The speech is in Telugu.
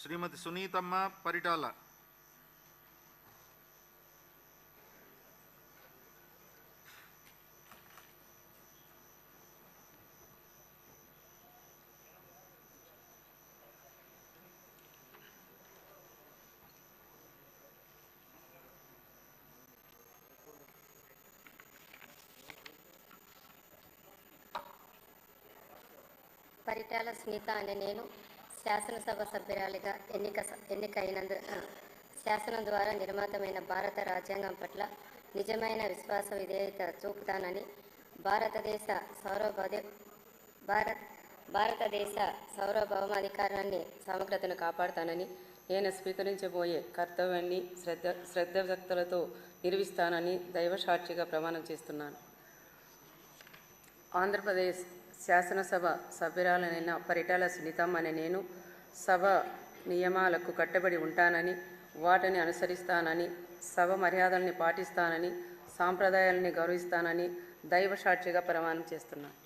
శ్రీమతి సునీతమ్మ పరిటాల. పరిటాల సునీత అనే నేను శాసనసభ సభ్యురాలిగా ఎన్నికైనందున శాసనం ద్వారా నిర్మితమైన భారత రాజ్యాంగం పట్ల నిజమైన విశ్వాస విధేయత చూపుతానని, భారతదేశ సార్వభౌమాధికారాన్ని సమగ్రతను కాపాడుతానని, నేను స్వీకరించబోయే కర్తవ్యాన్ని శ్రద్ధాశక్తులతో నిర్వహిస్తానని దైవ సాక్షిగా ప్రమాణం చేస్తున్నాను. ఆంధ్రప్రదేశ్ శాసనసభ సభ్యురాలైన పరిటాల సునీతమ్మ అనే నేను సభ నియమాలకు కట్టుబడి ఉంటానని, వాటిని అనుసరిస్తానని, సభ మర్యాదల్ని పాటిస్తానని, సాంప్రదాయాలని గౌరవిస్తానని దైవ సాక్షిగా ప్రమాణం చేస్తున్నాను.